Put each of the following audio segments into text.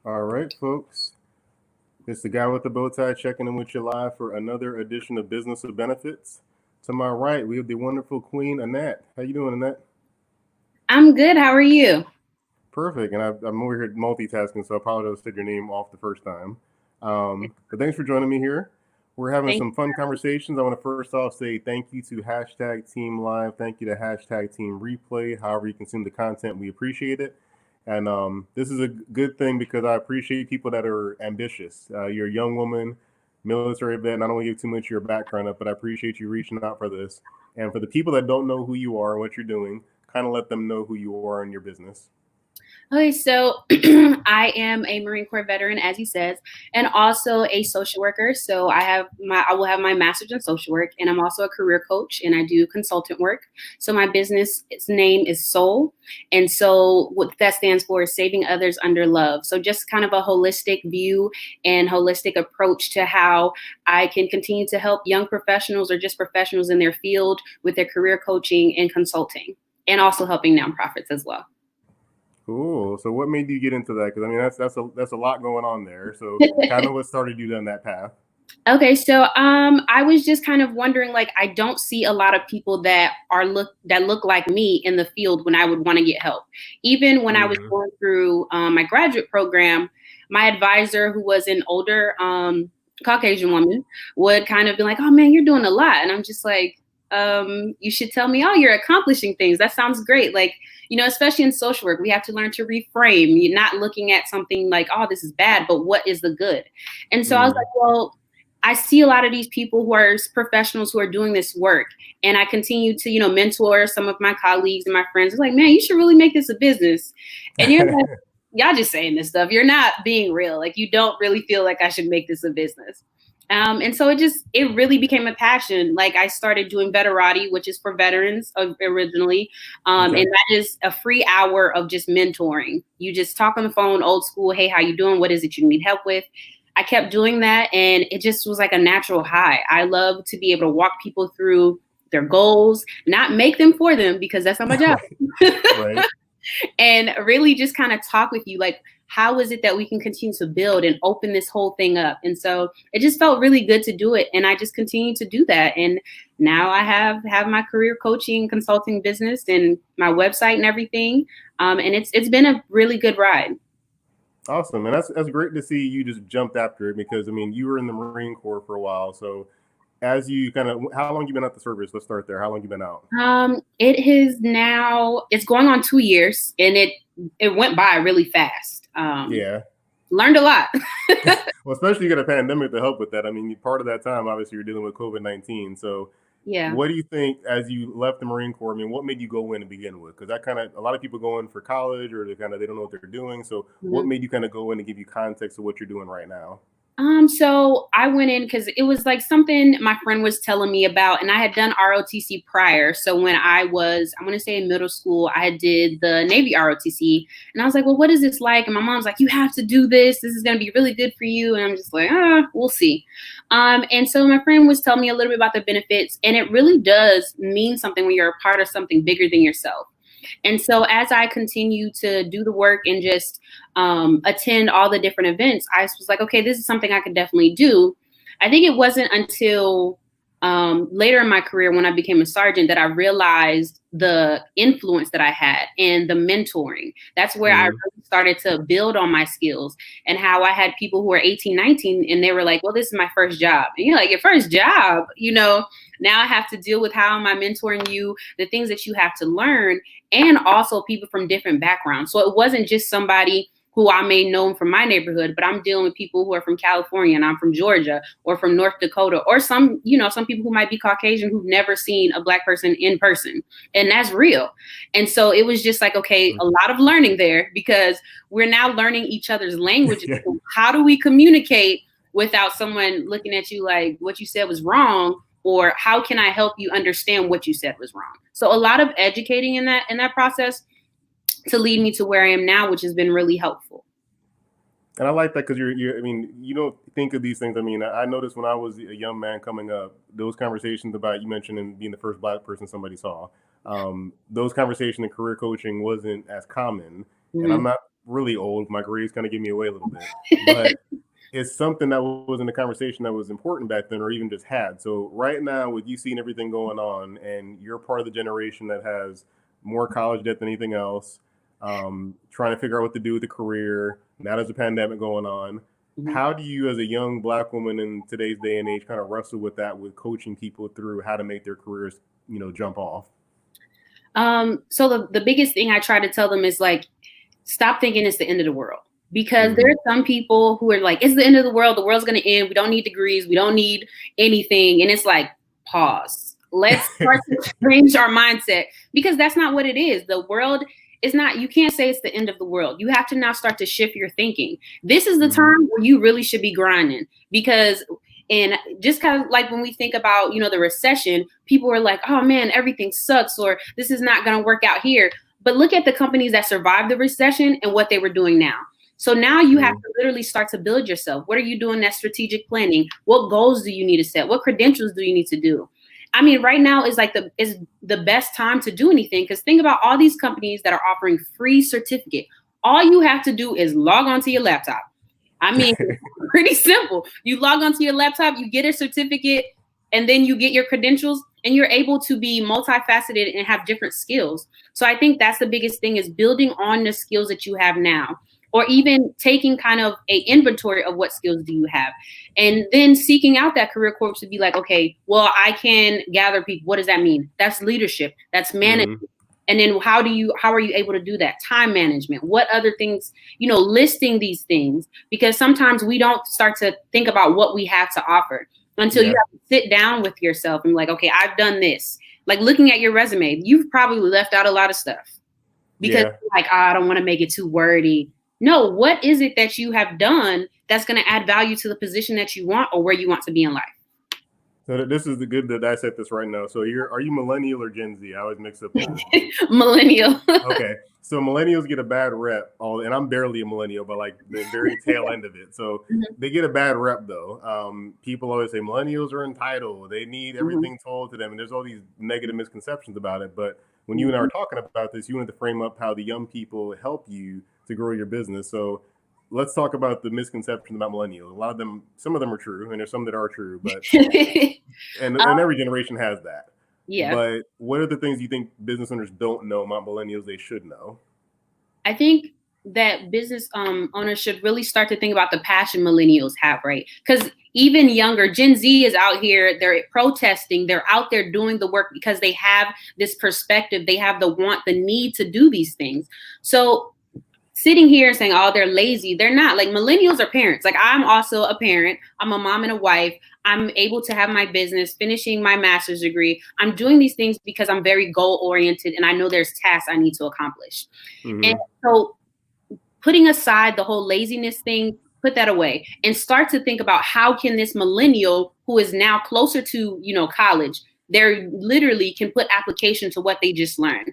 All right, folks. It's the guy with the bow tie checking in with you live for another edition of Business of Benefits. To my right, we have the wonderful Queen Annette. How you doing, Annette? I'm good. How are you? Perfect. And I'm over here multitasking, so I apologize if I said your name off the first time. But thanks for joining me here. We're having Thank some fun conversations. I want to first off say thank you to hashtag Team Live. Thank you to hashtag Team Replay. However you consume the content, we appreciate it. And this is a good thing because I appreciate people that are ambitious. You're a young woman, military vet, and I don't want to give too much of your background up, but I appreciate you reaching out for this. And for the people that don't know who you are and what you're doing, kind of let them know who you are in your business. Okay, so I am a Marine Corps veteran, as he says, and also a social worker. So I will have my master's in social work, and I'm also a career coach, and I do consultant work. So my business name is Soul, and so what that stands for is Saving Others Under Love. So just kind of a holistic view and holistic approach to how I can continue to help young professionals or just professionals in their field with their career coaching and consulting, and also helping nonprofits as well. Cool. So what made you get into that? Because I mean, that's a lot going on there. So kind of what started you down that path. Okay, so I was just kind of wondering, like, I don't see a lot of people that look like me in the field when I would want to get help. Even when I was Mm-hmm. going through my graduate program, my advisor, who was an older Caucasian woman, would kind of be like, "Oh man, you're doing a lot," and I'm just like, "You should tell me, oh, you're accomplishing things. That sounds great." Like, especially in social work, we have to learn to reframe. You're not looking at something like, "Oh, this is bad," but what is the good? And so I was Mm-hmm. like, well, I see a lot of these people who are professionals who are doing this work. And I continue to, mentor some of my colleagues and my friends. It's like, man, you should really make this a business. And you're like, y'all just saying this stuff. You're not being real. Like, you don't really feel like I should make this a business. And so it really became a passion. Like, I started doing Veterati, which is for veterans originally. Okay. And that is a free hour of just mentoring. You just talk on the phone, old school. Hey, how you doing? What is it you need help with? I kept doing that, and it just was like a natural high. I love to be able to walk people through their goals, not make them for them, because that's not my job. Right. Right. And really just kind of talk with you, like, how is it that we can continue to build and open this whole thing up? And so it just felt really good to do it, and I just continue to do that. And now I have my career coaching consulting business and my website and everything, and it's been a really good ride. Awesome. And that's great to see you just jumped after it because I mean you were in the Marine Corps for a while. So as you kind of how long you been at the service? Let's start there. How long you been out? It's going on 2 years, and it went by really fast. Yeah. Learned a lot. Well, especially you got a pandemic to help with that. I mean, part of that time, obviously, you're dealing with COVID-19. So, Yeah. what do you think as you left the Marine Corps? I mean, what made you go in to begin with? Because that kind of a lot of people go in for college or they don't know what they're doing. So, what Mhm. made you kind of go in to give you context of what you're doing right now? So I went in because it was like something my friend was telling me about, and I had done ROTC prior. So when I want to say in middle school, I did the Navy ROTC, and I was like, well, what is this like? And my mom's like, you have to do this. This is going to be really good for you. And I'm just like, we'll see. And so my friend was telling me a little bit about the benefits, and it really does mean something when you're a part of something bigger than yourself. And so as I continue to do the work and just attend all the different events, I was like, okay, this is something I could definitely do. I think it wasn't until later in my career when I became a sergeant that I realized the influence that I had and the mentoring. That's where I Mm-hmm. really started to build on my skills, and how I had people who were 18, 19, and they were like, well, this is my first job. And you're like, your first job, now I have to deal with how am I mentoring you, the things that you have to learn, and also people from different backgrounds. So it wasn't just somebody who I may know from my neighborhood, but I'm dealing with people who are from California and I'm from Georgia or from North Dakota, or some people who might be Caucasian who've never seen a Black person in person. And that's real. And so it was just like, okay, a lot of learning there, because we're now learning each other's languages. Yeah. How do we communicate without someone looking at you like what you said was wrong? Or how can I help you understand what you said was wrong? So a lot of educating in that process to lead me to where I am now, which has been really helpful. And I like that because I mean, you don't think of these things. I mean, I noticed when I was a young man coming up, those conversations about you mentioned and being the first Black person somebody saw, those conversations in career coaching wasn't as common. And Mm-hmm. really old. My grades kind of give me away a little bit, but it's something that was in the conversation that was important back then, or even just had. So right now, with you seeing everything going on, and you're part of the generation that has more college debt than anything else, trying to figure out what to do with the career. Now there's a pandemic going on. Mhm. How do you, as a young Black woman in today's day and age, kind of wrestle with that, with coaching people through how to make their careers, jump off? So the biggest thing I try to tell them is like, stop thinking it's the end of the world. Because Mhm. there are some people who are like, it's the end of the world's going to end. We don't need degrees. We don't need anything. And it's like, pause. Let's start to change our mindset, because that's not what it is. The world is not, you can't say it's the end of the world. You have to now start to shift your thinking. This is the Mhm. time where you really should be grinding, because and just kind of like when we think about, the recession, people are like, oh man, everything sucks, or this is not going to work out here. But look at the companies that survived the recession and what they were doing now. So now you have to literally start to build yourself. What are you doing? That strategic planning. What goals do you need to set? What credentials do you need to do? I mean, right now is like the best time to do anything, because think about all these companies that are offering free certificate. All you have to do is log onto your laptop. I mean, pretty simple. You log onto your laptop, you get a certificate, and then you get your credentials, and you're able to be multifaceted and have different skills. So I think that's the biggest thing, is building on the skills that you have now, or even taking kind of a inventory of what skills do you have, and then seeking out that career coach to be like, okay, well, I can gather people. What does that mean? That's leadership. That's management. Mhm. And then how are you able to do that? Time management. What other things, listing these things, because sometimes we don't start to think about what we have to offer until you Yeah. have to sit down with yourself and like, okay, I've done this. Like looking at your resume, you've probably left out a lot of stuff because Yeah. like, oh, I don't want to make it too wordy. No, what is it that you have done that's going to add value to the position that you want or where you want to be in life? So this is the good to dissect this right now. So are you millennial or Gen Z? I always mix up the. Millennial. Okay, so millennials get a bad rep, and I'm barely a millennial, but like the very tail end of it. So Mhm. they get a bad rep though. People always say millennials are entitled; they need Mhm. everything told to them, and there's all these negative misconceptions about it. But when you and I were talking about this, you wanted to frame up how the young people help you to grow your business. So let's talk about the misconceptions about millennials. A lot of them, some of them are true, and there's some that are true, but and every generation has that. Yeah. But what are the things you think business owners don't know about millennials they should know? I think that business owners should really start to think about the passion millennials have, right? Because even younger, Gen Z is out here, they're protesting, they're out there doing the work because they have this perspective, they have the want, the need to do these things. So sitting here and saying, oh, they're lazy. They're not. Like millennials are parents. Like I'm also a parent. I'm a mom and a wife. I'm able to have my business, finishing my master's degree. I'm doing these things because I'm very goal oriented and I know there's tasks I need to accomplish. And Mm-hmm. so putting aside the whole laziness thing, put that away and start to think about how can this millennial who is now closer to, college, they're literally can put application to what they just learned.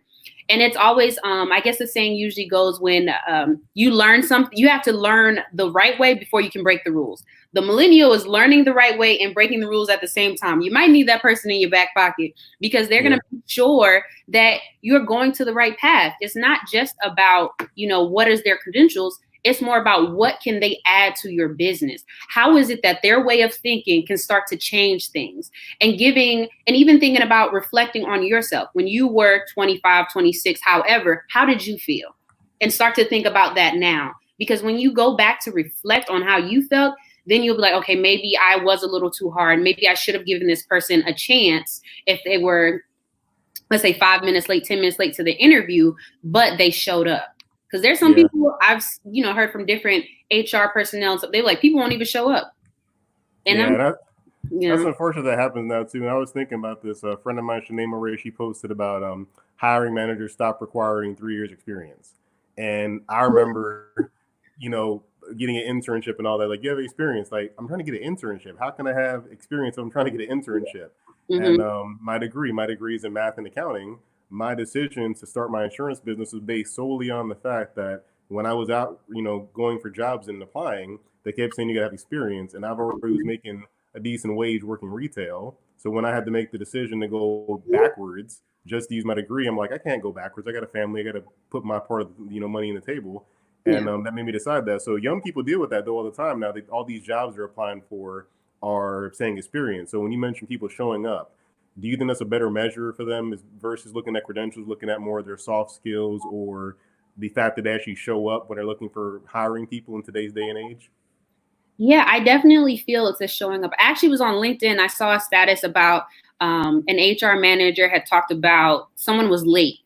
And it's always, I guess the saying usually goes when you learn something, you have to learn the right way before you can break the rules. The millennial is learning the right way and breaking the rules at the same time. You might need that person in your back pocket because they're going to make sure that you're going to the right path. It's not just about, what is their credentials. It's more about what can they add to your business? How is it that their way of thinking can start to change things and giving and even thinking about reflecting on yourself when you were 25, 26, however, how did you feel? And start to think about that now. Because when you go back to reflect on how you felt, then you'll be like, okay, maybe I was a little too hard. Maybe I should have given this person a chance if they were, let's say 5 minutes late, 10 minutes late to the interview, but they showed up. Because there's some Yeah. people I've heard from different HR personnel. So they're like, people won't even show up. And Yeah, that's I'm, unfortunate that happens now too. And I was thinking about this. A friend of mine, Shanae Ray, she posted about hiring managers stop requiring 3 years experience. And I remember, you know, getting an internship and all that. Like, you have experience. Like, I'm trying to get an internship. How can I have experience if I'm trying to get an internship? And Mhm. my degree is in math and accounting. My decision to start my insurance business was based solely on the fact that when I was out, going for jobs and applying, they kept saying you gotta have experience, and I've already was making a decent wage working retail. So when I had to make the decision to go backwards, just to use my degree, I'm like, I can't go backwards. I got a family. I got to put my part of money in the table. And that made me decide that. So young people deal with that though all the time now. All these jobs they're applying for are saying experience. So when you mention people showing up, do you think that's a better measure for them versus looking at credentials, looking at more of their soft skills, or the fact that they actually show up when they're looking for hiring people in today's day and age? Yeah, I definitely feel it's a showing up. I actually was on LinkedIn. I saw a status about an HR manager had talked about someone was late,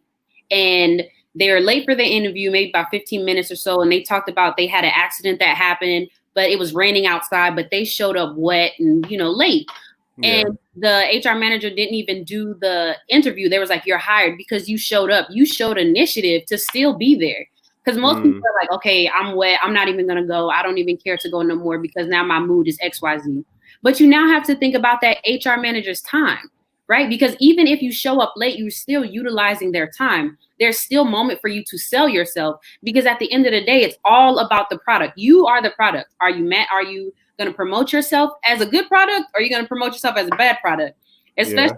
and they were late for the interview, maybe about 15 minutes or so. And they talked about they had an accident that happened, but it was raining outside, but they showed up wet and, late. Yeah. And the HR manager didn't even do the interview. They was like, you're hired because you showed up. You showed initiative to still be there. Because most people are like, okay, I'm wet. I'm not even going to go. I don't even care to go no more because now my mood is XYZ. But you now have to think about that HR manager's time, right? Because even if you show up late, you're still utilizing their time. There's still a moment for you to sell yourself because at the end of the day, it's all about the product. You are the product. Are you going to promote yourself as a good product, or are you going to promote yourself as a bad product? Especially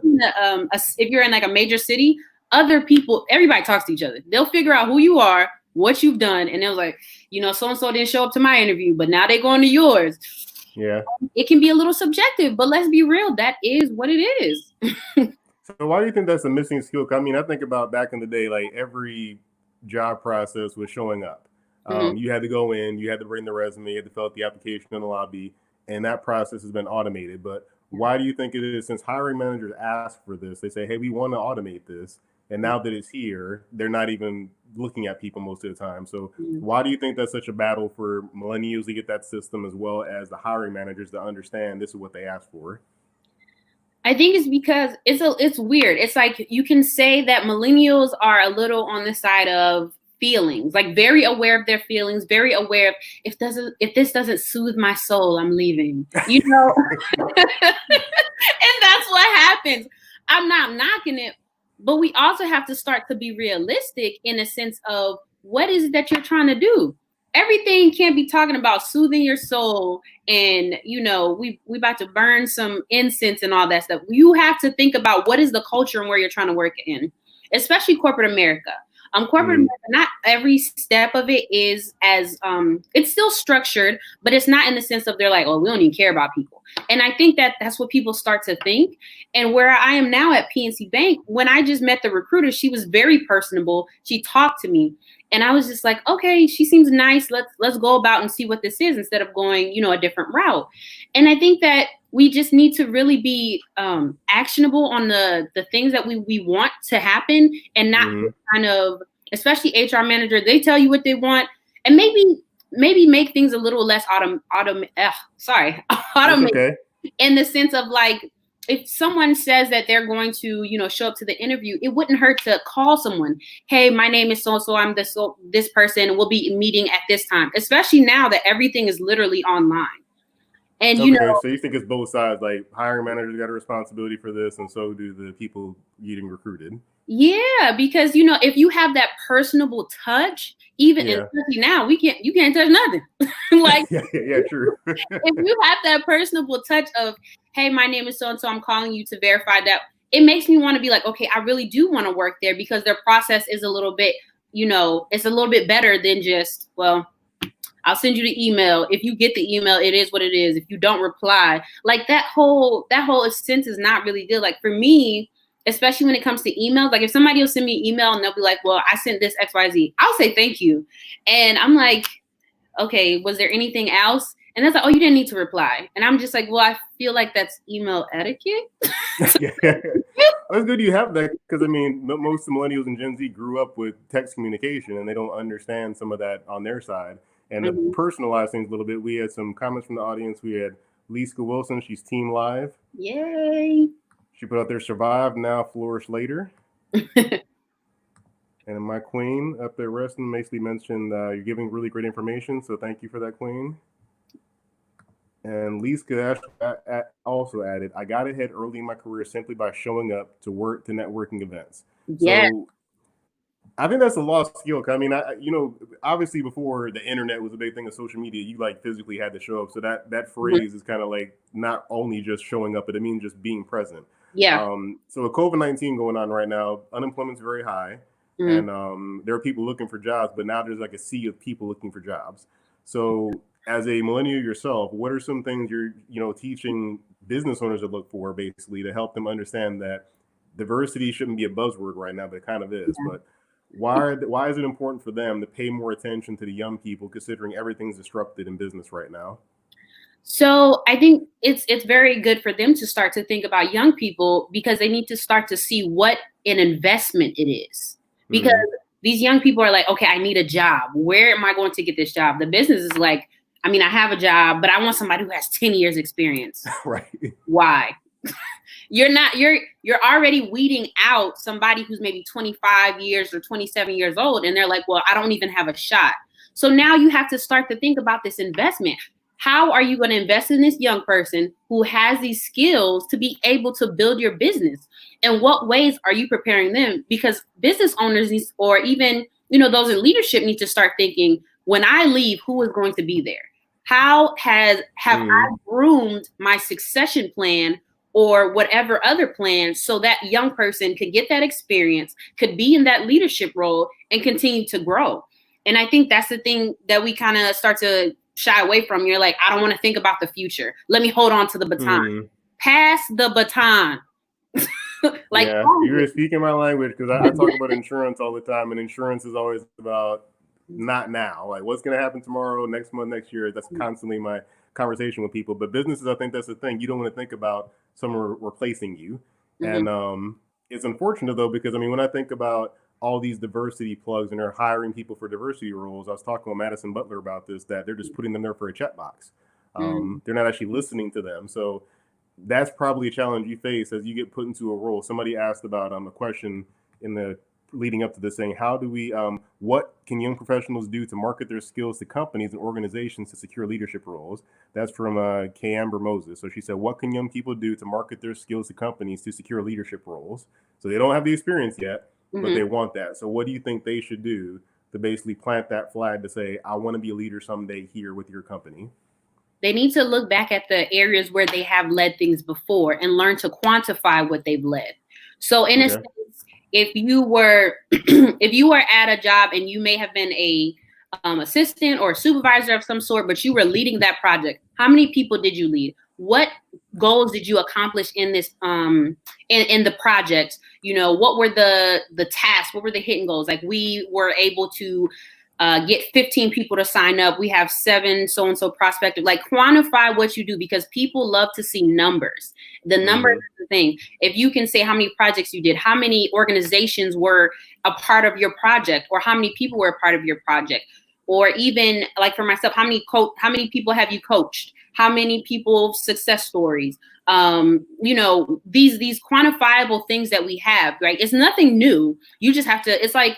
if you're in like a major city, other people, everybody talks to each other. They'll figure out who you are, what you've done, and it was like, so-and-so didn't show up to my interview, but now they're going to yours. Yeah. It can be a little subjective, but let's be real. That is what it is. So why do you think that's a missing skill? I mean, I think about back in the day, like every job process was showing up. You had to go in, you had to bring the resume, you had to fill out the application in the lobby, and that process has been automated. But why do you think it is, since hiring managers ask for this, they say, hey, we want to automate this. And now that it's here, they're not even looking at people most of the time. So why do you think that's such a battle for millennials to get that system, as well as the hiring managers to understand this is what they ask for? I think it's because it's weird. It's like you can say that millennials are a little on the side of feelings, like very aware of their feelings, very aware of if this doesn't soothe my soul, I'm leaving. And that's what happens. I'm not knocking it, but we also have to start to be realistic in a sense of what is it that you're trying to do. Everything can't be talking about soothing your soul and, we about to burn some incense and all that stuff. You have to think about what is the culture and where you're trying to work in, especially corporate America. Corporate America, not every step of it is as, it's still structured, but it's not in the sense of they're like, oh, we don't even care about people. And I think that's what people start to think. And where I am now at PNC Bank, when I just met the recruiter, she was very personable. She talked to me. And I was just like, okay, she seems nice. Let's go about and see what this is instead of going, a different route. And I think that we just need to really be actionable on the things that we want to happen and not kind of, especially HR manager, they tell you what they want and maybe make things a little less automated okay. In the sense of like, if someone says that they're going to, show up to the interview, it wouldn't hurt to call someone. Hey, my name is so-and-so. I'm this person. We'll be meeting at this time, especially now that everything is literally online. And, so you think it's both sides, like hiring managers got a responsibility for this, and so do the people getting recruited. Yeah, because, if you have that personable touch, even especially now, you can't touch nothing. Like, yeah, true. If you have that personable touch of, hey, my name is so-and-so, I'm calling you to verify that, it makes me want to be like, okay, I really do want to work there because their process is a little bit, it's a little bit better than just, well, I'll send you the email. If you get the email, it is what it is. If you don't reply, like that whole sense is not really good. Like for me, especially when it comes to emails, like if somebody will send me an email and they'll be like, well, I sent this XYZ, I'll say thank you. And I'm like, okay, was there anything else? And that's like, oh, you didn't need to reply. And I'm just like, well, I feel like that's email etiquette. That's good you have that, because I mean, most millennials and Gen Z grew up with text communication and they don't understand some of that on their side. And to personalize things a little bit, we had some comments from the audience. We had Lisa Wilson, she's Team Live. Yay. She put out there, survive now, flourish later. And my queen up there resting basically mentioned you're giving really great information, so thank you for that, queen. And Lisa also added, I got ahead early in my career simply by showing up to work to networking events. Yeah. So I think that's a lost skill. I mean, obviously before the internet was a big thing of social media, you like physically had to show up. So that phrase is kind of like not only just showing up, but it means just being present. Yeah. So with COVID-19 going on right now, unemployment's very high. and there are people looking for jobs, but now there's like a sea of people looking for jobs. So as a millennial yourself, what are some things you're teaching business owners to look for, basically, to help them understand that diversity shouldn't be a buzzword right now, but it kind of is. Yeah. But why is it important for them to pay more attention to the young people, considering everything's disrupted in business right now? So I think it's very good for them to start to think about young people, because they need to start to see what an investment it is. Because these young people are like, okay, I need a job. Where am I going to get this job? The business is like, I mean, I have a job, but I want somebody who has 10 years experience. Right. Why? You're already weeding out somebody who's maybe 25 years or 27 years old, and they're like, well, I don't even have a shot. So now you have to start to think about this investment. How are you going to invest in this young person who has these skills to be able to build your business? In what ways are you preparing them? Because business owners, or even those in leadership, need to start thinking, when I leave, who is going to be there? How have I groomed my succession plan or whatever other plan, so that young person could get that experience, could be in that leadership role, and continue to grow? And I think that's the thing that we kind of start to shy away from. You're like, I don't want to think about the future. Let me hold on to the baton. Pass the baton. Like, yeah, you're speaking my language, because I talk about insurance all the time, and insurance is always about not now, like what's going to happen tomorrow, next month, next year. That's constantly my conversation with people. But businesses, I think that's the thing. You don't want to think about someone replacing you. And it's unfortunate, though, because I mean, when I think about all these diversity plugs and they're hiring people for diversity roles, I was talking with Madison Butler about this, that they're just putting them there for a checkbox. They're not actually listening to them. So that's probably a challenge you face as you get put into a role. Somebody asked about a question in the leading up to this, saying, how do we, what can young professionals do to market their skills to companies and organizations to secure leadership roles? That's from Kay Amber Moses. So she said, what can young people do to market their skills to companies to secure leadership roles? So they don't have the experience yet, but they want that. So what do you think they should do to basically plant that flag to say, I want to be a leader someday here with your company? They need to look back at the areas where they have led things before and learn to quantify what they've led. So in a sense, if you were at a job and you may have been a assistant or a supervisor of some sort, but you were leading that project, how many people did you lead? What goals did you accomplish in this in the project? What were the tasks? What were the hidden goals? Like, we were able to get 15 people to sign up. We have 7 so-and-so prospective. Like, quantify what you do, because people love to see numbers. The numbers is the thing. If you can say how many projects you did, how many organizations were a part of your project, or how many people were a part of your project, or even like for myself, how many people have you coached? How many people success stories? These quantifiable things that we have, right? It's nothing new. You just have to, it's like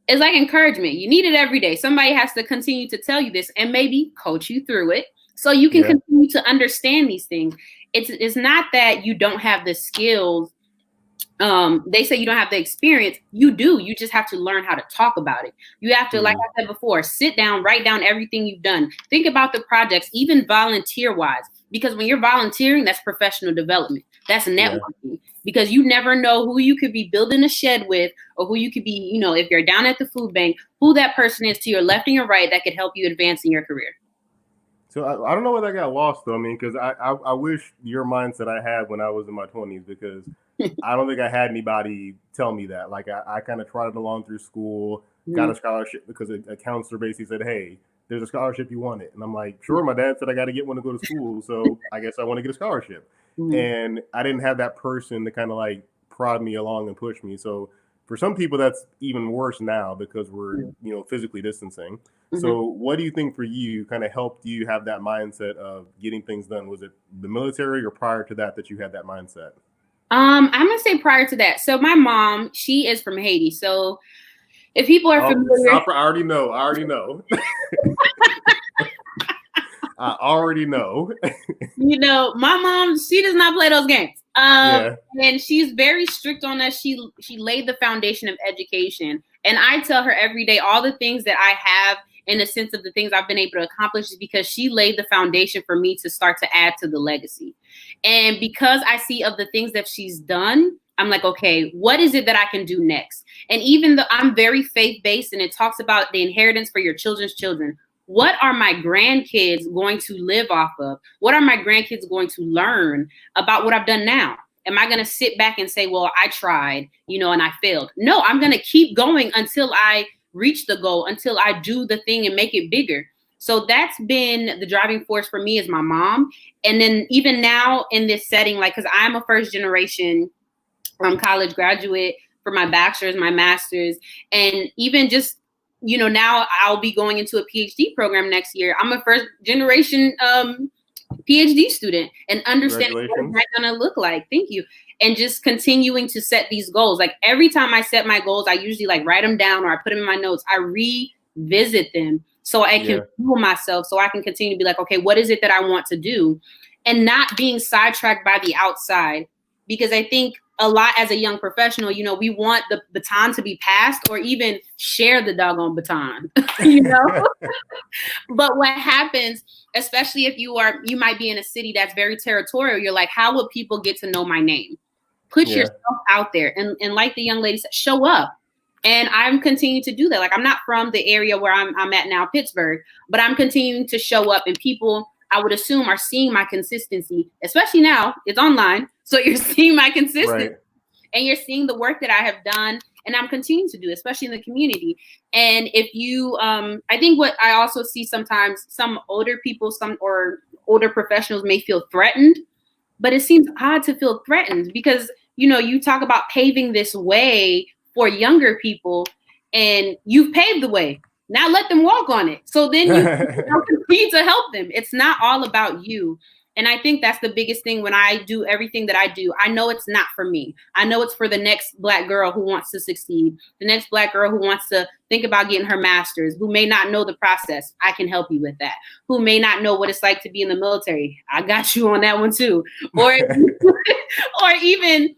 encouragement. You need it every day. Somebody has to continue to tell you this and maybe coach you through it so you can continue to understand these things. It's not that you don't have the skills. They say you don't have the experience. You do. You just have to learn how to talk about it. You have to, like I said before, sit down, write down everything you've done. Think about the projects, even volunteer-wise, because when you're volunteering, that's professional development. That's networking, because you never know who you could be building a shed with, or who you could be, if you're down at the food bank, who that person is to your left and your right that could help you advance in your career. So I don't know where that got lost, though. I mean, because I wish your mindset I had when I was in my 20s, because I don't think I had anybody tell me that. Like, I kind of trotted along through school, got a scholarship because a counselor basically said, hey, there's a scholarship, you want it? And I'm like, sure. My dad said I got to get one to go to school, so I guess I want to get a scholarship. And I didn't have that person to kind of like prod me along and push me. So for some people, that's even worse now, because we're physically distancing. So what do you think for you kind of helped you have that mindset of getting things done? Was it the military, or prior to that you had that mindset? I'm gonna say prior to that. So my mom, she is from Haiti. So if people are familiar, I already know. I already know. My mom, she does not play those games. And she's very strict on us. She laid the foundation of education. And I tell her every day, all the things that I have, in the sense of the things I've been able to accomplish, is because she laid the foundation for me to start to add to the legacy. And because I see of the things that she's done, I'm like, okay, what is it that I can do next? And even though I'm very faith-based and it talks about the inheritance for your children's children, what are my grandkids going to live off of? What are my grandkids going to learn about what I've done now? Am I going to sit back and say, well, I tried, and I failed? No, I'm going to keep going until I reach the goal, until I do the thing and make it bigger. So that's been the driving force for me, is my mom. And then even now in this setting, like, because I'm a first generation college graduate for my bachelor's, my master's, and even just, now I'll be going into a PhD program next year. I'm a first generation PhD student, and understanding what that's going to look like. Thank you. And just continuing to set these goals. Like every time I set my goals, I usually like write them down or I put them in my notes. I revisit them so I can fuel myself, so I can continue to be like, okay, what is it that I want to do? And not being sidetracked by the outside. Because I think a lot as a young professional, we want the baton to be passed or even share the doggone baton, But what happens, especially if you might be in a city that's very territorial, you're like, how would people get to know my name? Put yourself out there. And like the young lady said, show up. And I'm continuing to do that. Like, I'm not from the area where I'm at now, Pittsburgh, but I'm continuing to show up, and people, I would assume, are seeing my consistency, especially now it's online. So you're seeing my consistency and you're seeing the work that I have done and I'm continuing to do, especially in the community. And if you, I think what I also see sometimes, some older people, or older professionals may feel threatened, but it seems odd to feel threatened because, you talk about paving this way for younger people and you've paved the way. Now let them walk on it. So then you continue to help them. It's not all about you. And I think that's the biggest thing when I do everything that I do. I know it's not for me. I know it's for the next Black girl who wants to succeed, the next Black girl who wants to think about getting her master's, who may not know the process. I can help you with that. Who may not know what it's like to be in the military. I got you on that one too. Or, or even,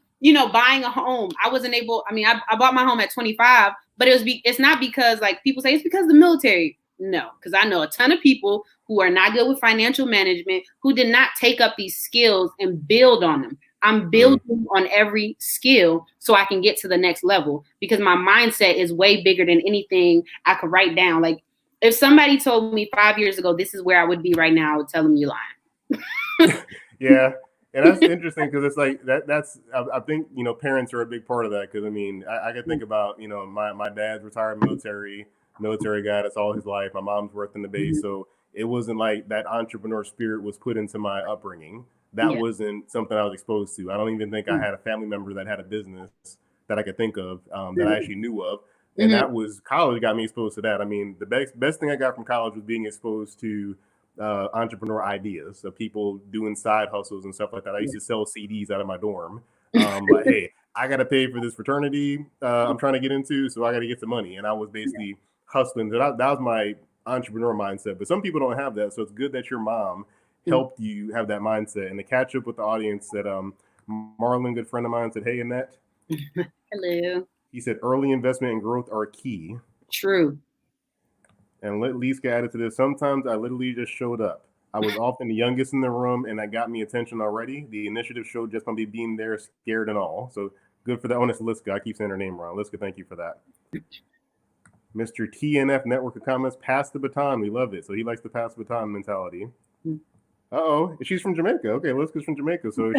buying a home. I bought my home at 25, but it's not because, like, people say it's because of the military. No, because I know a ton of people who are not good with financial management, who did not take up these skills and build on them. I'm building on every skill so I can get to the next level, because my mindset is way bigger than anything I could write down. Like, if somebody told me 5 years ago, this is where I would be right now, I would tell them you're lying. Yeah. And that's interesting because it's like that's I think, parents are a big part of that. Because, I could think about, my dad's retired military guy. That's all his life. My mom's worked in the base. So it wasn't like that entrepreneur spirit was put into my upbringing. That wasn't something I was exposed to. I don't even think I had a family member that had a business that I could think of that I actually knew of. And that was college got me exposed to that. The best thing I got from college was being exposed to entrepreneur ideas of people doing side hustles and stuff like that. I used to sell CDs out of my dorm. But hey, I got to pay for this fraternity I'm trying to get into, so I got to get some money. And I was basically hustling. So that was my entrepreneur mindset. But some people don't have that. So it's good that your mom helped you have that mindset. And to catch up with the audience, that Marlon, good friend of mine, said, hey, Annette. Hello. He said early investment and growth are key. True. And Lisa added to this, sometimes I literally just showed up. I was often the youngest in the room, and that got me attention already. The initiative showed just by me being there, scared and all. So good for that. Oh, it's Liska. I keep saying her name wrong. Liska, thank you for that. Mr. TNF Network of Comments, pass the baton. We love it. So he likes the pass the baton mentality. Uh-oh. She's from Jamaica. Okay, Liska's from Jamaica. So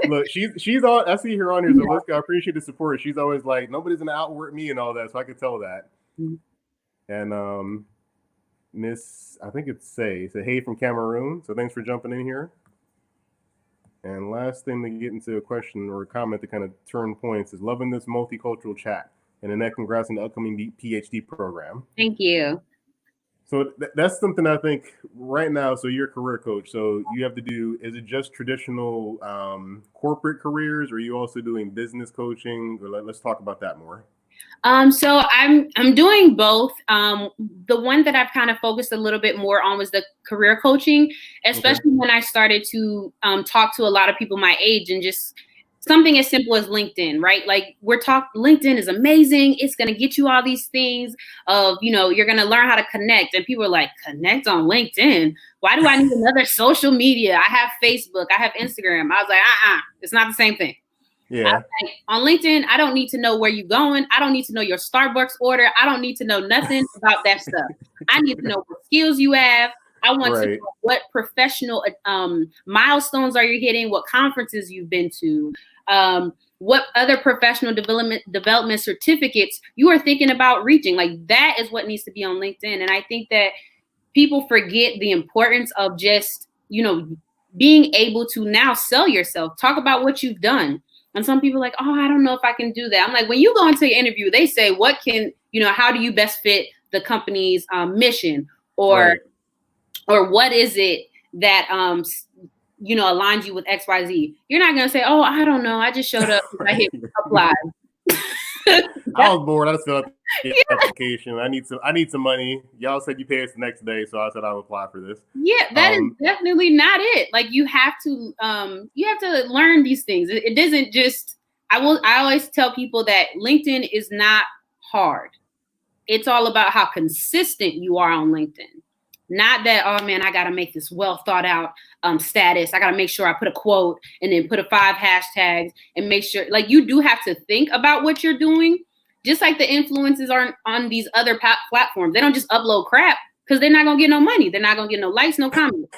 look, she's on. I see her on here. So Liska, I appreciate the support. She's always like, nobody's going to outwork me and all that. So I could tell that. And Miss, I think it's say hey from Cameroon. So thanks for jumping in here. And last thing to get into a question or a comment to kind of turn points is loving this multicultural chat. And Annette, congrats on the upcoming PhD program. Thank you. So that's something I think right now. So you're a career coach. So you have to do, is it just traditional corporate careers, or are you also doing business coaching? Or let's talk about that more. So I'm doing both. The one that I've kind of focused a little bit more on was the career coaching, especially when I started to talk to a lot of people my age, and just something as simple as LinkedIn, right? Like LinkedIn is amazing. It's going to get you all these things of, you're going to learn how to connect. And people are like, connect on LinkedIn? Why do I need another social media? I have Facebook, I have Instagram. I was like, it's not the same thing. Yeah. On LinkedIn, I don't need to know where you're going. I don't need to know your Starbucks order. I don't need to know nothing about that stuff. I need to know what skills you have. I want to Right. know what professional milestones are you hitting, what conferences you've been to, what other professional development certificates you are thinking about reaching. Like that is what needs to be on LinkedIn. And I think that people forget the importance of just, being able to now sell yourself, talk about what you've done. And some people are like, oh, I don't know if I can do that. I'm like, when you go into an interview, they say, how do you best fit the company's mission, or what is it that, aligns you with XYZ? You're not going to say, oh, I don't know. I just showed up. I hit apply. I was bored. I just filled out the application. I need some money. Y'all said you pay us the next day, so I said I would apply for this. Yeah, that is definitely not it. Like you have to learn these things. It doesn't just. I always tell people that LinkedIn is not hard. It's all about how consistent you are on LinkedIn. Not that, oh man, I got to make this well thought out status. I got to make sure I put a quote and then put 5 hashtags and make sure, like, you do have to think about what you're doing. Just like the influencers aren't on these other platforms. They don't just upload crap because they're not going to get no money. They're not going to get no likes, no comments.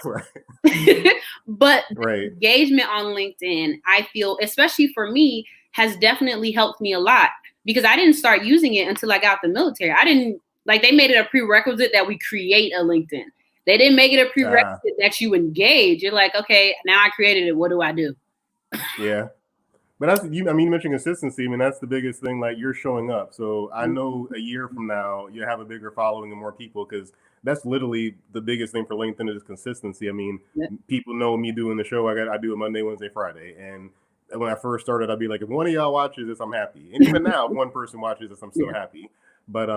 But engagement on LinkedIn, I feel, especially for me, has definitely helped me a lot because I didn't start using it until I got the military. They made it a prerequisite that we create a LinkedIn. They didn't make it a prerequisite that you engage. You're like, okay, now I created it. What do I do? Yeah. But you mentioned consistency. I mean, that's the biggest thing. Like, you're showing up. So I know a year from now, you have a bigger following and more people, because that's literally the biggest thing for LinkedIn is consistency. I mean, people know me doing the show. I do it Monday, Wednesday, Friday. And when I first started, I'd be like, if one of y'all watches this, I'm happy. And even now, if one person watches this, I'm still happy. But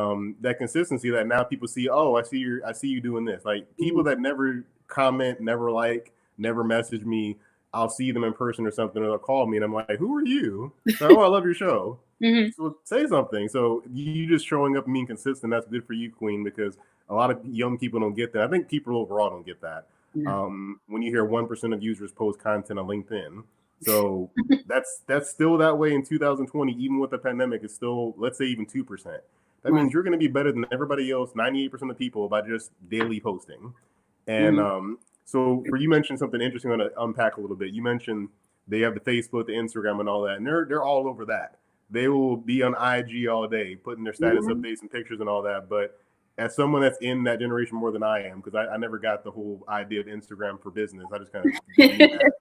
that consistency that now people see, oh, I see you doing this. Like, people that never comment, never like, never message me, I'll see them in person or something, or they'll call me and I'm like, who are you? So, oh, I love your show. So say something. So you just showing up and being consistent, that's good for you, Queen, because a lot of young people don't get that. I think people overall don't get that. When you hear 1% of users post content on LinkedIn. So that's still that way in 2020, even with the pandemic. It's still, let's say, even 2%. That means you're going to be better than everybody else, 98% of people, by just daily posting. And so for you mentioned something interesting I want to unpack a little bit. You mentioned they have the Facebook, the Instagram, and all that, and they're all over that. They will be on IG all day, putting their status updates and pictures and all that. But as someone that's in that generation more than I am, because I never got the whole idea of Instagram for business, I just kind of that.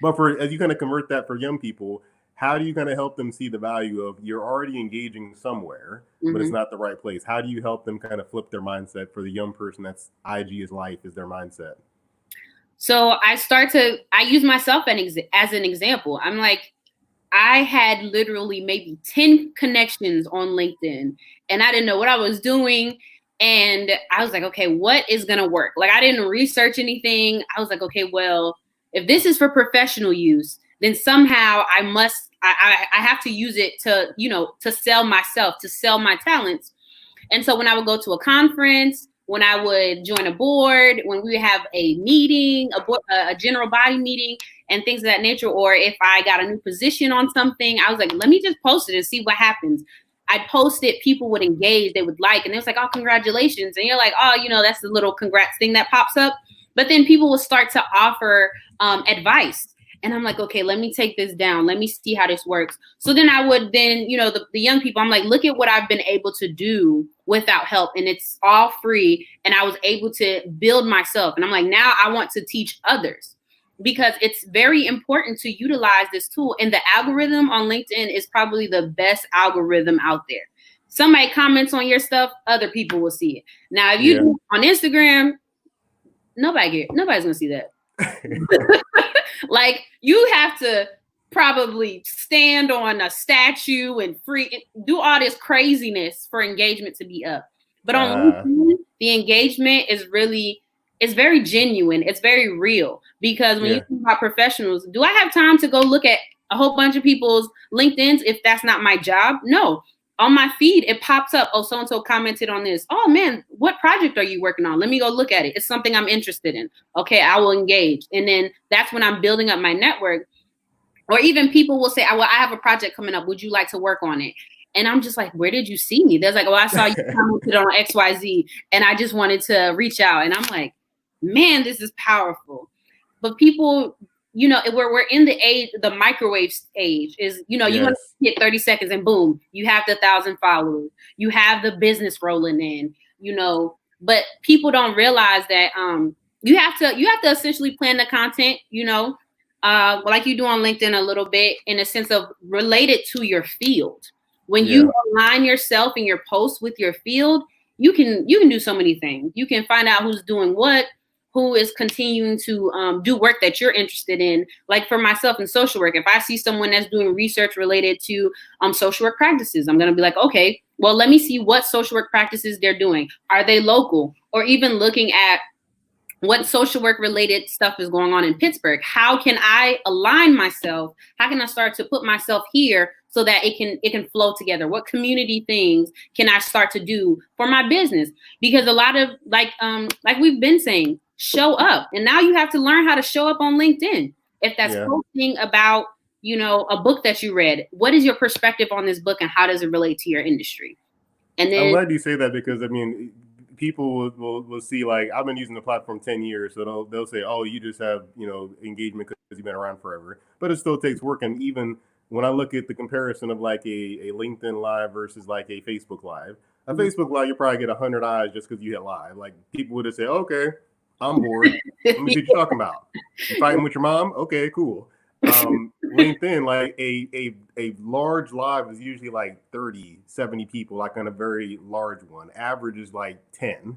But as you kind of convert that for young people, how do you kind of help them see the value of you're already engaging somewhere, but it's not the right place? How do you help them kind of flip their mindset for the young person that's IG is life, is their mindset? So I use myself as an example. I'm like, I had literally maybe 10 connections on LinkedIn and I didn't know what I was doing. And I was like, okay, what is going to work? Like, I didn't research anything. I was like, okay, well, if this is for professional use, then somehow I have to use it to sell myself, to sell my talents. And so when I would go to a conference, when I would join a board, when we would have a meeting, a general body meeting and things of that nature, or if I got a new position on something, I was like, let me just post it and see what happens. I'd post it, people would engage, they would like, and it was like, oh, congratulations. And you're like, oh, that's the little congrats thing that pops up. But then people will start to offer advice. And I'm like, okay, let me take this down. Let me see how this works. So then I would the young people, I'm like, look at what I've been able to do without help. And it's all free. And I was able to build myself. And I'm like, now I want to teach others, because it's very important to utilize this tool. And the algorithm on LinkedIn is probably the best algorithm out there. Somebody comments on your stuff, other people will see it. Now, if you do on Instagram, nobody's gonna see that. Like, you have to probably stand on a statue and do all this craziness for engagement to be up. But on LinkedIn, the engagement is very genuine. It's very real, because when you think about professionals, do I have time to go look at a whole bunch of people's LinkedIns if that's not my job? No. On my feed, it pops up, oh, so-and-so commented on this. Oh, man, what project are you working on? Let me go look at it. It's something I'm interested in. Okay, I will engage. And then that's when I'm building up my network. Or even people will say, well, I have a project coming up. Would you like to work on it? And I'm just like, where did you see me? There's like, well, I saw you commented on XYZ and I just wanted to reach out. And I'm like, man, this is powerful. But people, you know, we're in the age, the microwave age is, you know, you want to hit 30 seconds and boom, you have the 1,000 followers. You have the business rolling in, you know, but people don't realize that you have to essentially plan the content, you know, like you do on LinkedIn a little bit in a sense of related to your field. When you align yourself and your posts with your field, you can do so many things. You can find out who's doing what, who is continuing to do work that you're interested in. Like for myself in social work, if I see someone that's doing research related to social work practices, I'm going to be like, okay, well, let me see what social work practices they're doing. Are they local? Or even looking at what social work related stuff is going on in Pittsburgh. How can I align myself? How can I start to put myself here so that it can flow together? What community things can I start to do for my business? Because a lot of like we've been saying, show up. And now you have to learn how to show up on LinkedIn. If that's posting about, you know, a book that you read, what is your perspective on this book and how does it relate to your industry? And then I'm glad you say that because I mean, people will see, like, I've been using the platform 10 years, so they'll say, oh, you just have, you know, engagement because you've been around forever. But it still takes work. And even when I look at the comparison of like a LinkedIn Live versus like a Facebook Live, a Facebook Live, you probably get 100 eyes just because you hit live. Like people would just say, okay, I'm bored. Let me see what you're talking about. You fighting with your mom? Okay, cool. LinkedIn, like a large live is usually like 30, 70 people, like on a very large one. Average is like 10.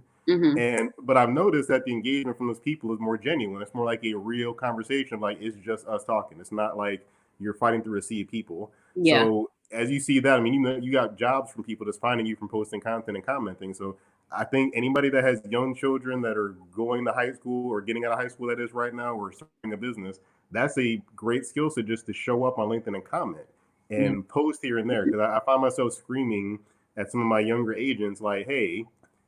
But I've noticed that the engagement from those people is more genuine. It's more like a real conversation. Like it's just us talking. It's not like you're fighting through a sea of people. So as you see that, I mean, you got jobs from people that's finding you from posting content and commenting. So I think anybody that has young children that are going to high school or getting out of high school, that is right now, or starting a business, that's a great skill set just to show up on LinkedIn and comment and post here and there. Because I find myself screaming at some of my younger agents like, hey,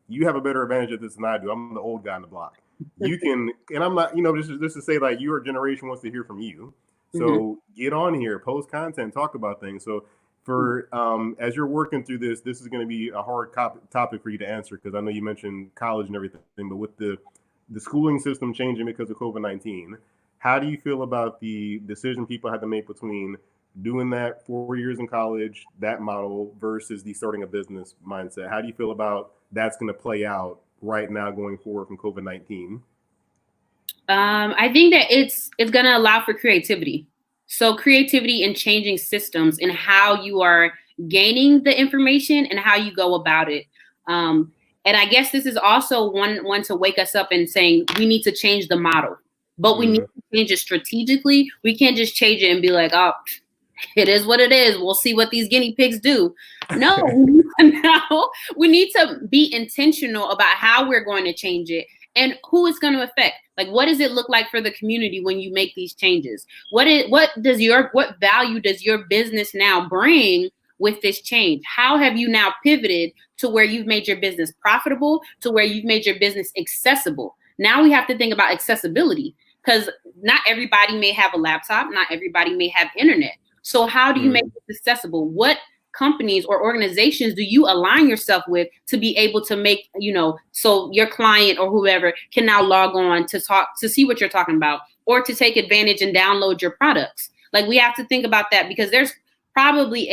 you have a better advantage of this than I do. I'm the old guy on the block. You can, and I'm not, you know, just to say like your generation wants to hear from you. So get on here, post content, talk about things. So for as you're working through this is going to be a hard topic for you to answer because I know you mentioned college and everything, but with the schooling system changing because of COVID-19, how do you feel about the decision people had to make between doing that 4 years in college, that model, versus the starting a business mindset? How do you feel about that's going to play out right now going forward from COVID-19? I think that it's going to allow for creativity. So creativity in changing systems and how you are gaining the information and how you go about it. And I guess this is also one to wake us up and saying we need to change the model, but we need to change it strategically. We can't just change it and be like, oh, it is what it is. We'll see what these guinea pigs do. No, we need to be intentional about how we're going to change it and who it's going to affect. Like, what does it look like for the community when you make these changes? What value does your business now bring with this change? How have you now pivoted to where you've made your business profitable, to where you've made your business accessible? Now we have to think about accessibility because not everybody may have a laptop. Not everybody may have internet. So how do you make it accessible? What companies or organizations do you align yourself with to be able to make, you know, so your client or whoever can now log on to talk, to see what you're talking about, or to take advantage and download your products? Like we have to think about that because there's probably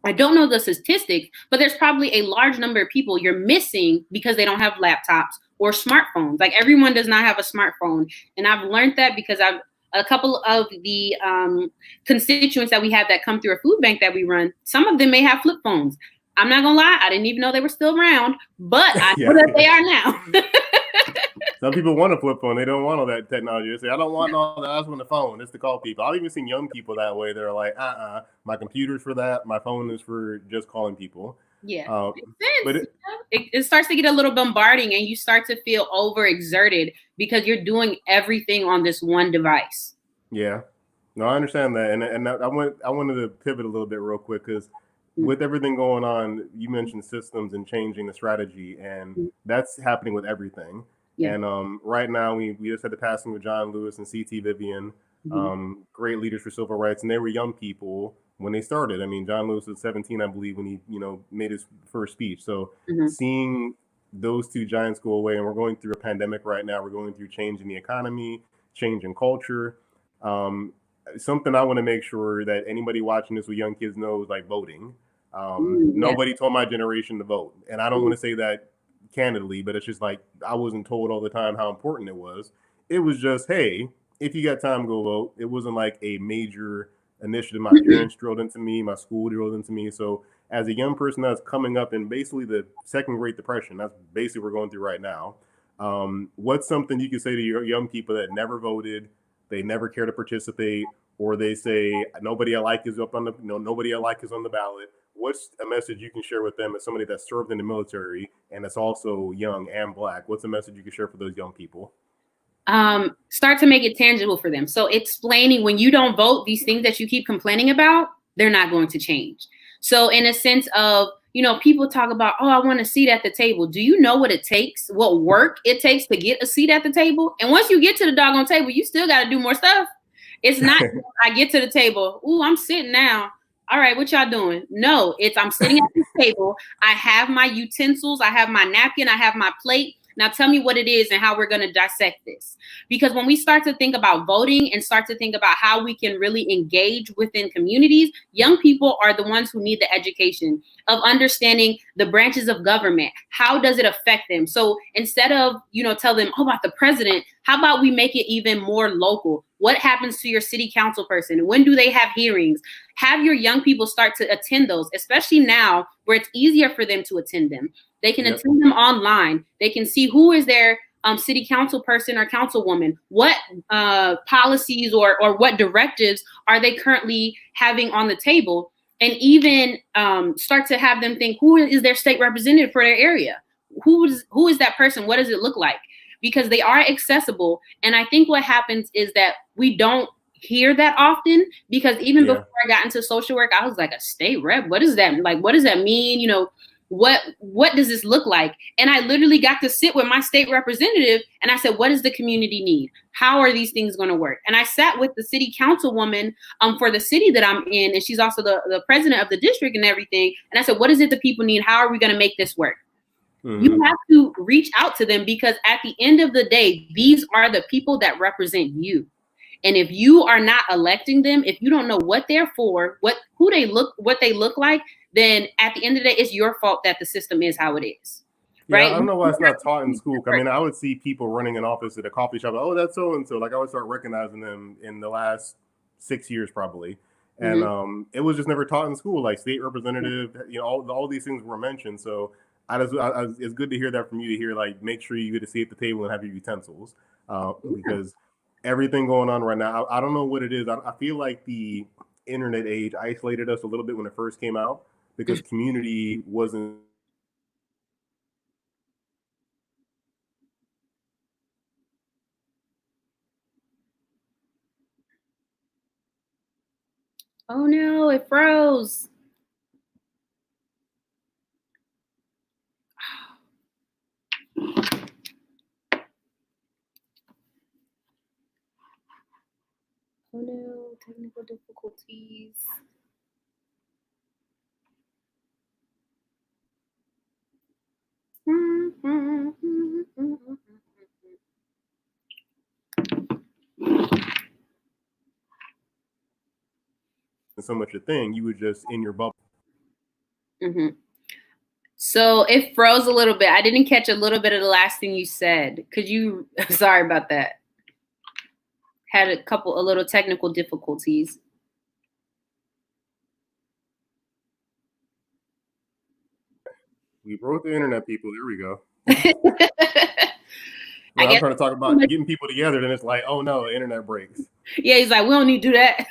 I don't know the statistics, but there's probably a large number of people you're missing because they don't have laptops or smartphones. Like everyone does not have a smartphone. And I've learned that because a couple of the constituents that we have that come through a food bank that we run, some of them may have flip phones. I'm not gonna lie, I didn't even know they were still around, but I know that they are now. Some people want a flip phone. They don't want all that technology. They say, I don't want all that. I just want the phone. It's to call people. I've even seen young people that way. They're like, my computer's for that. My phone is for just calling people. Yeah, but it starts to get a little bombarding and you start to feel overexerted because you're doing everything on this one device. Yeah, no, I understand that. And I wanted to pivot a little bit real quick because with everything going on, you mentioned systems and changing the strategy, and that's happening with everything. Yeah. And right now we just had the passing of John Lewis and CT Vivian. great leaders for civil rights, and they were young people when they started. I mean, John Lewis was 17, I believe, when he, made his first speech. So seeing those two giants go away, and we're going through a pandemic right now. We're going through change in the economy, change in culture. Something I want to make sure that anybody watching this with young kids knows, like voting. Nobody told my generation to vote, and I don't want to say that candidly, but it's just like I wasn't told all the time how important it was. It was just, hey, if you got time, go vote. It wasn't like a major initiative my parents drilled into me, my school drilled into me. So as a young person that's coming up in basically the second Great Depression, that's basically what we're going through right now. What's something you could say to your young people that never voted, they never care to participate, or they say nobody I like is up on the nobody I like is on the ballot? What's a message you can share with them as somebody that served in the military and that's also young and Black? What's a message you can share for those young people? Start to make it tangible for them. So explaining when you don't vote, these things that you keep complaining about, they're not going to change. So in a sense of, people talk about, oh, I want a seat at the table. Do you know what it takes, what work it takes to get a seat at the table? And once you get to the doggone table, you still got to do more stuff. It's not, I get to the table. Ooh, I'm sitting now. All right, what y'all doing? No, I'm sitting at the table. I have my utensils. I have my napkin. I have my plate. Now tell me what it is and how we're going to dissect this. Because when we start to think about voting and start to think about how we can really engage within communities, young people are the ones who need the education of understanding the branches of government. How does it affect them? So instead of, tell them, oh, about the president, how about we make it even more local? What happens to your city council person? When do they have hearings? Have your young people start to attend those, especially now where it's easier for them to attend them. They can attend them online. They can see who is their city council person or councilwoman. What policies or what directives are they currently having on the table? And even start to have them think, who is their state representative for their area? Who is that person? What does it look like? Because they are accessible. And I think what happens is that we don't hear that often, because even before I got into social work, I was like, a state rep? What is that? Like, what does that mean? What does this look like? And I literally got to sit with my state representative and I said, what does the community need? How are these things going to work? And I sat with the city councilwoman for the city that I'm in, and she's also the president of the district and everything. And I said, what is it the people need? How are we going to make this work? You have to reach out to them, because at the end of the day, these are the people that represent you. And if you are not electing them, if you don't know what they're for, what they look like, then at the end of the day, it's your fault that the system is how it is. Right? Yeah, I don't know why it's not taught in school. I mean, I would see people running an office at a coffee shop. Oh, that's so and so. Like, I would start recognizing them in the last 6 years probably. And it was just never taught in school, like state representative, all these things were mentioned. So it's good to hear that from you, to hear, like, make sure you get a seat at the table and have your utensils, because everything going on right now, I don't know what it is. I feel like the internet age isolated us a little bit when it first came out, because community wasn't. Oh no, it froze. Oh no, technical difficulties. So much a thing, you were just in your bubble. So it froze a little bit. I didn't catch a little bit of the last thing you said. Could you? Sorry about that. Had a little technical difficulties. We broke the internet, people. There we go. Well, I'm trying to talk about getting people together, then it's like, oh no, the internet breaks. Yeah, he's like, we don't need to do that.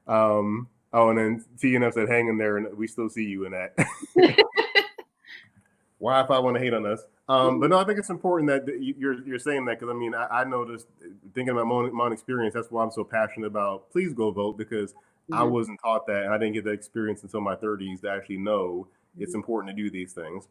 Oh, and then TNF said, hang in there, and we still see you in that. Wi-Fi want to hate on us. But no, I think it's important that you're saying that, because I mean, I noticed, thinking about my own experience, that's why I'm so passionate about please go vote, because I wasn't taught that, and I didn't get that experience until my 30s to actually know it's important to do these things.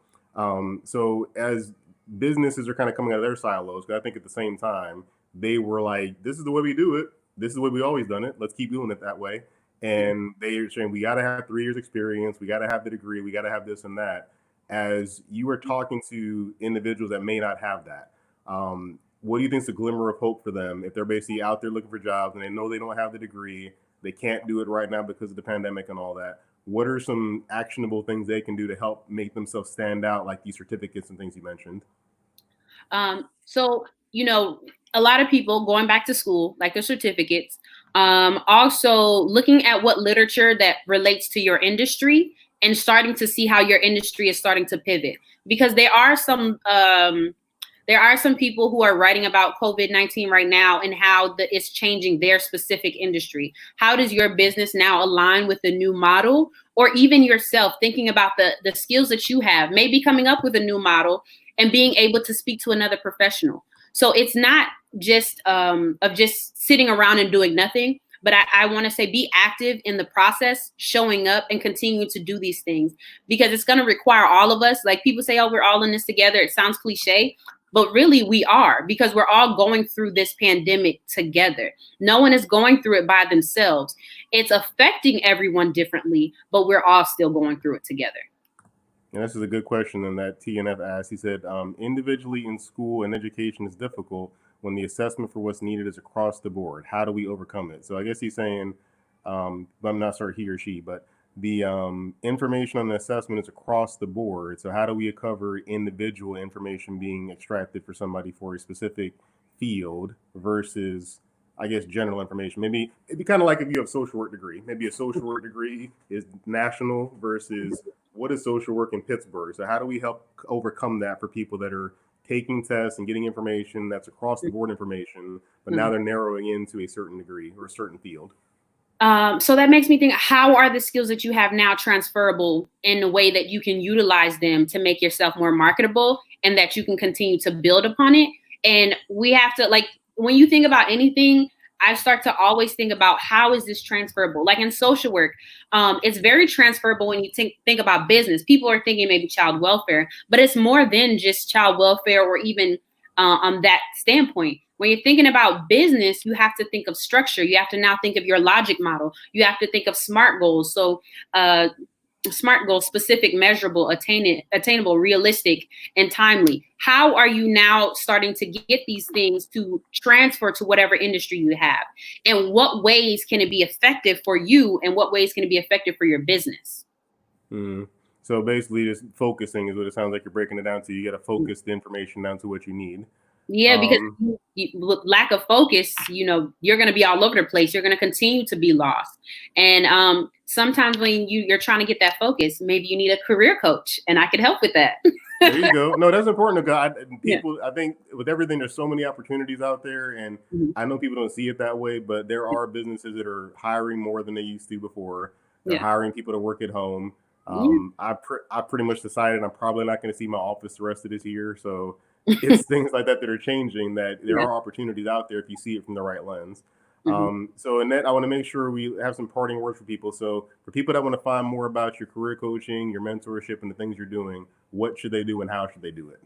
So as businesses are kind of coming out of their silos, because I think at the same time, they were like, this is the way we do it. This is the way we always done it. Let's keep doing it that way. And they are saying, we got to have 3 years experience. We got to have the degree. We got to have this and that. As you were talking to individuals that may not have that, what do you think is a glimmer of hope for them if they're basically out there looking for jobs and they know they don't have the degree, they can't do it right now because of the pandemic and all that? What are some actionable things they can do to help make themselves stand out, like these certificates and things you mentioned? So, a lot of people going back to school, like their certificates, also looking at what literature that relates to your industry and starting to see how your industry is starting to pivot, because there are some people who are writing about COVID-19 right now and how it's changing their specific industry. How does your business now align with the new model? Or even yourself thinking about the skills that you have, maybe coming up with a new model and being able to speak to another professional. So it's not just of just sitting around and doing nothing, but I want to say be active in the process, showing up and continuing to do these things, because it's going to require all of us. Like people say, oh, we're all in this together. It sounds cliche, but really we are, because we're all going through this pandemic together. No one is going through it by themselves. It's affecting everyone differently, but we're all still going through it together. And this is a good question and that TNF asked. He said, individually in school and education is difficult when the assessment for what's needed is across the board. How do we overcome it? So I guess he's saying, I'm not sure he or she, but the information on the assessment is across the board. So how do we cover individual information being extracted for somebody for a specific field versus, I guess, general information? Maybe it'd be kind of like if you have a social work degree. Maybe a social work degree is national versus what is social work in Pittsburgh. So how do we help overcome that for people that are taking tests and getting information that's across the board information, but now they're narrowing into a certain degree or a certain field? So that makes me think, how are the skills that you have now transferable in a way that you can utilize them to make yourself more marketable and that you can continue to build upon it? And we have to, like, when you think about anything, I start to always think about how is this transferable? Like in social work, it's very transferable when you think about business. People are thinking maybe child welfare, but it's more than just child welfare or even on that standpoint. When you're thinking about business, you have to think of structure. You have to now think of your logic model. You have to think of SMART goals. So SMART goals: specific, measurable, attainable, realistic, and timely. How are you now starting to get these things to transfer to whatever industry you have? And what ways can it be effective for you? And what ways can it be effective for your business? So basically just focusing is what it sounds like you're breaking it down to. You got to focus the information down to what you need. Yeah, because with lack of focus, you're going to be all over the place. You're going to continue to be lost. And sometimes when you're trying to get that focus, maybe you need a career coach, and I could help with that. There you go. No, that's important. People, I think with everything, there's so many opportunities out there, and I know people don't see it that way, but there are businesses that are hiring more than they used to before. They're hiring people to work at home. I pretty much decided I'm probably not going to see my office the rest of this year. So it's things like that are changing, that there are opportunities out there if you see it from the right lens. So Annette, I want to make sure we have some parting words for people. So for people that want to find more about your career coaching, your mentorship, and the things you're doing, what should they do and how should they do it?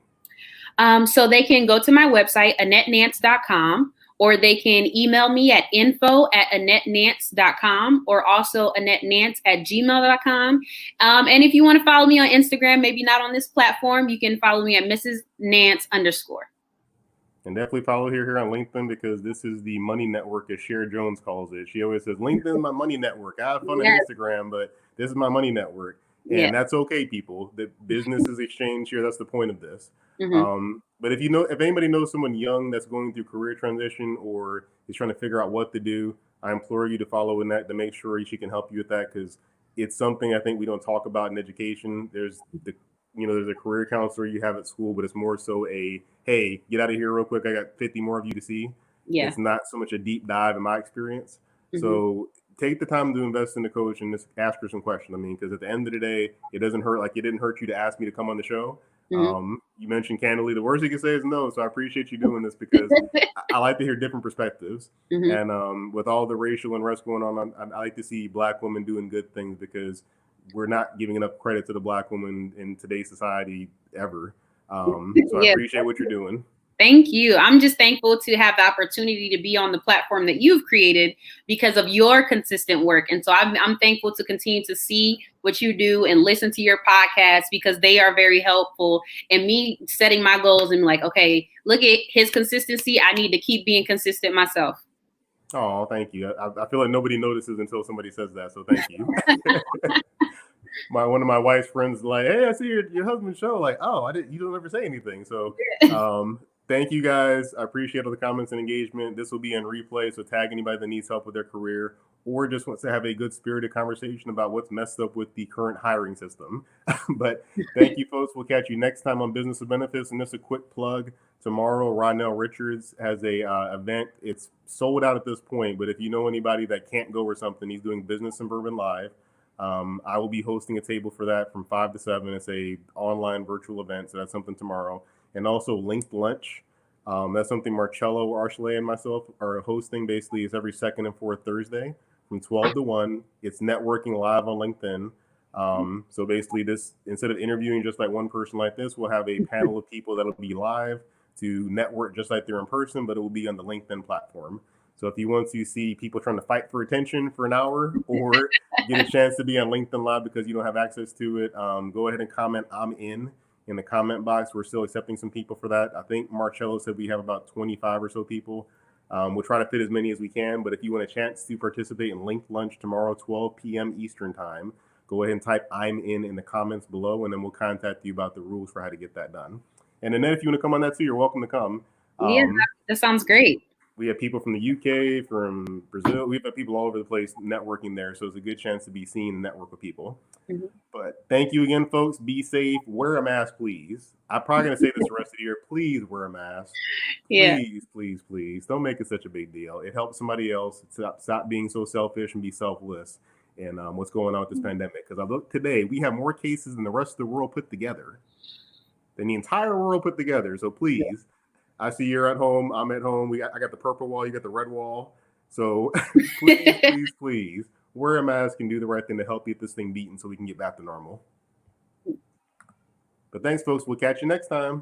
So they can go to my website, AnetteNance.com, or they can email me at info@AnetteNance.com, or also AnetteNance@gmail.com. And if you want to follow me on Instagram, maybe not on this platform, you can follow me at Mrs. Nance _. And definitely follow here on LinkedIn, because this is the money network, as Cher Jones calls it. She always says, LinkedIn is my money network. I have fun on Instagram, but this is my money network. And that's okay, people. The business is exchange here. That's the point of this. But if anybody knows someone young that's going through career transition or is trying to figure out what to do, I implore you to follow Annette to make sure she can help you with that, because it's something I think we don't talk about in education. There's there's a career counselor you have at school, but it's more so hey, get out of here real quick. I got 50 more of you to see. Yeah. It's not so much a deep dive in my experience. So take the time to invest in the coach and just ask her some questions. I mean, because at the end of the day, it doesn't hurt. Like, it didn't hurt you to ask me to come on the show. You mentioned candidly, the worst you can say is no. So I appreciate you doing this, because I like to hear different perspectives. And with all the racial unrest going on, I like to see Black women doing good things, because we're not giving enough credit to the Black woman in today's society ever. So I appreciate what you're doing. Thank you. I'm just thankful to have the opportunity to be on the platform that you've created because of your consistent work. And so I'm thankful to continue to see what you do and listen to your podcasts because they are very helpful in me setting my goals and like, okay, look at his consistency. I need to keep being consistent myself. Oh, thank you. I feel like nobody notices until somebody says that. So thank you. One of my wife's friends like, hey, I see your husband's show. Like, oh, you don't ever say anything. So thank you guys. I appreciate all the comments and engagement. This will be on replay. So tag anybody that needs help with their career or just wants to have a good spirited conversation about what's messed up with the current hiring system. But thank you, folks. We'll catch you next time on Business of Benefits. And just a quick plug. Tomorrow, Ronell Richards has a event. It's sold out at this point. But if you know anybody that can't go or something, he's doing Business in Bourbon Live. I will be hosting a table for that from 5 to 7. It's a online virtual event, so that's something tomorrow. And also Linked Lunch. That's something Marcello Archulay and myself are hosting. Basically, it's every second and fourth Thursday from 12 to 1. It's networking live on LinkedIn. So basically, this instead of interviewing just like one person like this, we'll have a panel of people that'll be live to network just like they're in person, but it will be on the LinkedIn platform. So if you want to see people trying to fight for attention for an hour or get a chance to be on LinkedIn Live because you don't have access to it, go ahead and comment I'm in the comment box. We're still accepting some people for that. I think Marcello said we have about 25 or so people. We'll try to fit as many as we can. But if you want a chance to participate in Linked Lunch tomorrow, 12 p.m. Eastern time, go ahead and type I'm in the comments below, and then we'll contact you about the rules for how to get that done. And Annette, if you want to come on that too, you're welcome to come. Yeah, that sounds great. We have people from the UK, from Brazil. We've got people all over the place networking there. So it's a good chance to be seen and network with people. Mm-hmm. But thank you again, folks. Be safe. Wear a mask, please. I'm probably going to say this the rest of the year. Please wear a mask. Please, please, please. Don't make it such a big deal. It helps somebody else. Stop being so selfish and be selfless. And what's going on with this pandemic. Because I look today, we have more cases than the rest of the world put together. Than the entire world put together. So please. I see you're at home. I'm at home. I got the purple wall. You got the red wall. So please wear a mask and do the right thing to help get this thing beaten so we can get back to normal. But thanks, folks. We'll catch you next time.